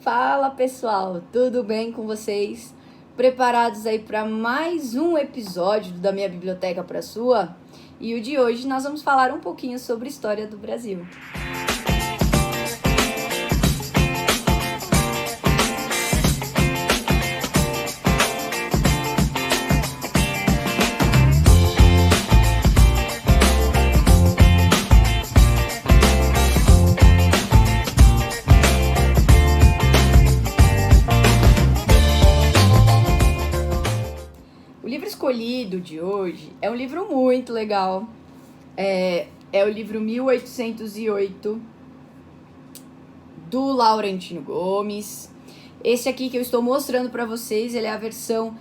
Fala pessoal, tudo bem com vocês? Preparados aí para mais um episódio da minha biblioteca para sua? E o de hoje nós vamos falar um pouquinho sobre história do Brasil. O livro escolhido de hoje é um livro muito legal. É o livro 1808, do Laurentino Gomes. Esse aqui que eu estou mostrando para vocês, ele é a versão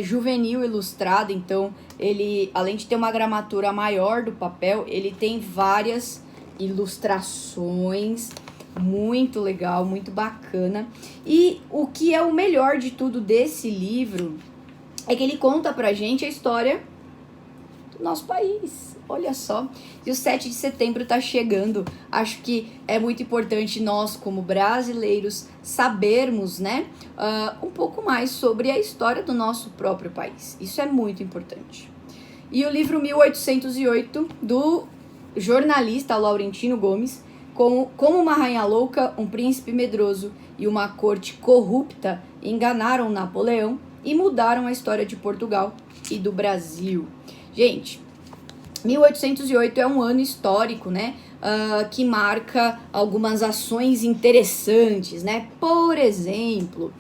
juvenil ilustrada. Então, ele, além de ter uma gramatura maior do papel, ele tem várias ilustrações. Muito legal, muito bacana. E o que é o melhor de tudo desse livro é que ele conta pra gente a história do nosso país. Olha só. E o 7 de setembro tá chegando. Acho que é muito importante nós, como brasileiros, sabermos, né, um pouco mais sobre a história do nosso próprio país. Isso é muito importante. E o livro 1808, do jornalista Laurentino Gomes, como uma rainha louca, um príncipe medroso e uma corte corrupta enganaram Napoleão e mudaram a história de Portugal e do Brasil. Gente, 1808 é um ano histórico, né? Que marca algumas ações interessantes, né? Por exemplo,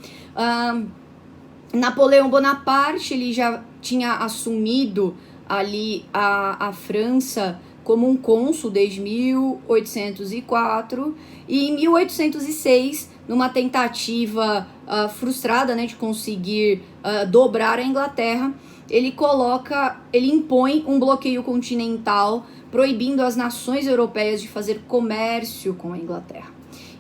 Napoleão Bonaparte, ele já tinha assumido ali a França como um cônsul desde 1804, e em 1806, numa tentativa frustrada, né, de conseguir dobrar a Inglaterra, ele impõe um bloqueio continental, proibindo as nações europeias de fazer comércio com a Inglaterra.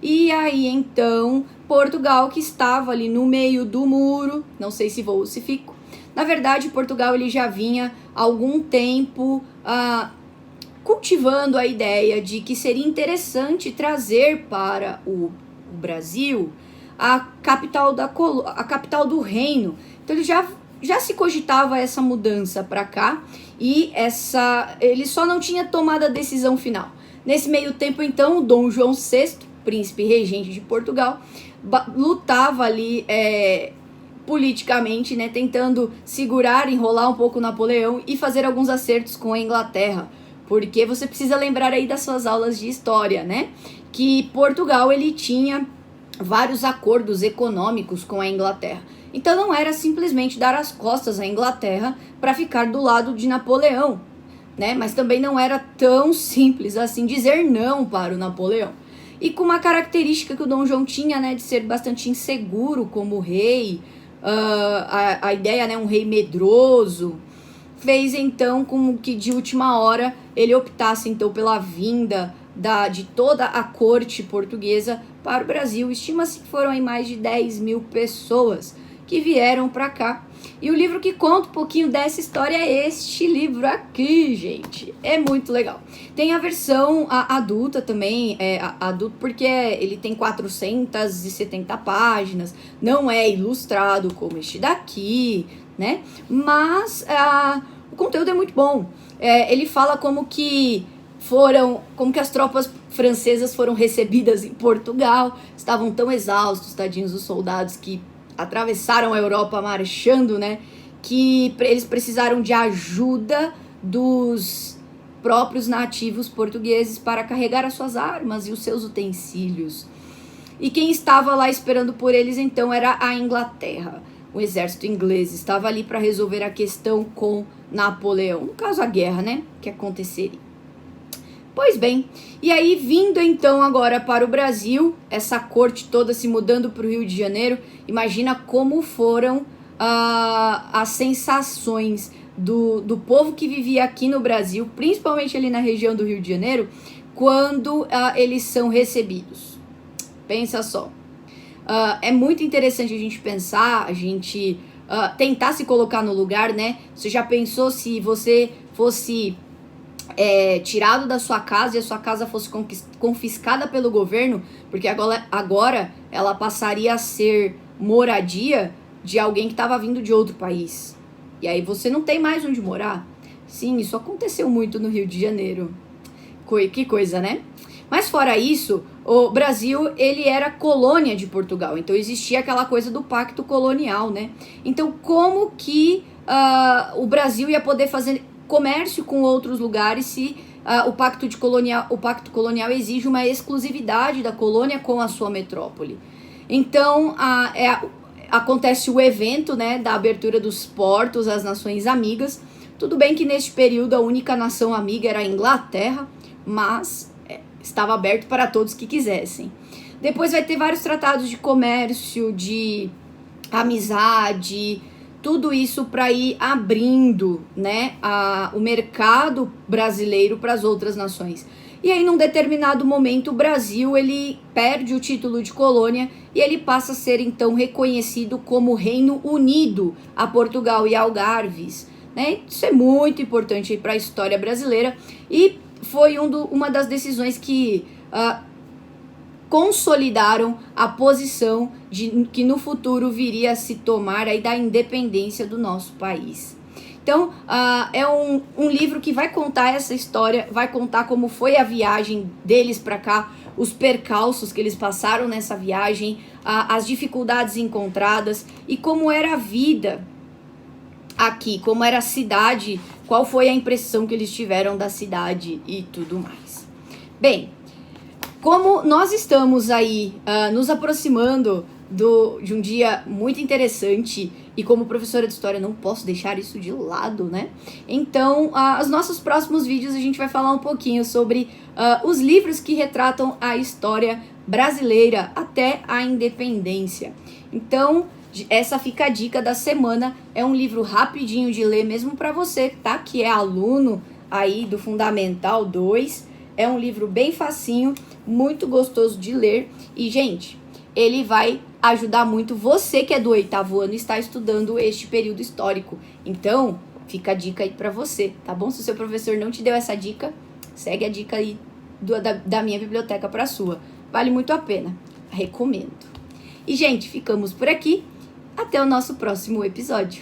E aí, então, Portugal, que estava ali no meio do muro, não sei se vou ou se fico, na verdade, Portugal ele já vinha há algum tempo cultivando a ideia de que seria interessante trazer para o Brasil a capital do reino. Então ele já se cogitava essa mudança para cá, e ele só não tinha tomado a decisão final. Nesse meio tempo, então, o Dom João VI, príncipe regente de Portugal, lutava ali politicamente, né, tentando enrolar um pouco Napoleão e fazer alguns acertos com a Inglaterra. Porque você precisa lembrar aí das suas aulas de história, né? Que Portugal, ele tinha vários acordos econômicos com a Inglaterra. Então não era simplesmente dar as costas à Inglaterra para ficar do lado de Napoleão, né? Mas também não era tão simples assim dizer não para o Napoleão. E com uma característica que o Dom João tinha, né, de ser bastante inseguro como rei, a ideia, né, um rei medroso, fez então com que de última hora ele optasse então pela vinda de toda a corte portuguesa para o Brasil. Estima-se que foram aí mais de 10 mil pessoas que vieram para cá. E o livro que conta um pouquinho dessa história é este livro aqui, gente. É muito legal. Tem a versão adulta também, adulto porque ele tem 470 páginas, não é ilustrado como este daqui, né? Mas o conteúdo é muito bom. Ele fala como que as tropas francesas foram recebidas em Portugal. Estavam tão exaustos, tadinhos, os soldados que atravessaram a Europa marchando, né? Que eles precisaram de ajuda dos próprios nativos portugueses para carregar as suas armas e os seus utensílios. E quem estava lá esperando por eles, então, era a Inglaterra. O exército inglês estava ali para resolver a questão com Napoleão. No caso, a guerra, né? Que aconteceria. Pois bem, e aí vindo então agora para o Brasil, essa corte toda se mudando para o Rio de Janeiro, imagina como foram as sensações do povo que vivia aqui no Brasil, principalmente ali na região do Rio de Janeiro, quando eles são recebidos. Pensa só. É muito interessante a gente pensar, a gente tentar se colocar no lugar, né? Você já pensou se você fosse tirado da sua casa e a sua casa fosse confiscada pelo governo, porque agora ela passaria a ser moradia de alguém que estava vindo de outro país. E aí você não tem mais onde morar. Sim, isso aconteceu muito no Rio de Janeiro. Que coisa, né? Mas fora isso, o Brasil, ele era colônia de Portugal. Então existia aquela coisa do pacto colonial, né? Então como que o Brasil ia poder fazer comércio com outros lugares se o pacto colonial exige uma exclusividade da colônia com a sua metrópole? Então acontece o evento, né, da abertura dos portos às nações amigas. Tudo bem que neste período a única nação amiga era a Inglaterra, mas estava aberto para todos que quisessem. Depois vai ter vários tratados de comércio, de amizade, tudo isso para ir abrindo, né, o mercado brasileiro para as outras nações. E aí, num determinado momento, o Brasil ele perde o título de colônia e ele passa a ser, então, reconhecido como Reino Unido a Portugal e Algarves. Né? Isso é muito importante para a história brasileira e foi uma das decisões que consolidaram a posição de que no futuro viria a se tomar aí da independência do nosso país. Então, é um livro que vai contar essa história, vai contar como foi a viagem deles para cá, os percalços que eles passaram nessa viagem, as dificuldades encontradas e como era a vida aqui, como era a cidade, qual foi a impressão que eles tiveram da cidade e tudo mais. Bem, como nós estamos aí nos aproximando de um dia muito interessante e como professora de história não posso deixar isso de lado, né? Então, os nossos próximos vídeos a gente vai falar um pouquinho sobre os livros que retratam a história brasileira até a independência. Então, essa fica a dica da semana. É um livro rapidinho de ler mesmo para você, tá? Que é aluno aí do Fundamental 2. É um livro bem facinho, muito gostoso de ler. E, gente, ele vai ajudar muito você que é do 8º ano e está estudando este período histórico. Então, fica a dica aí pra você, tá bom? Se o seu professor não te deu essa dica, segue a dica aí da minha biblioteca pra sua. Vale muito a pena. Recomendo. E, gente, ficamos por aqui. Até o nosso próximo episódio.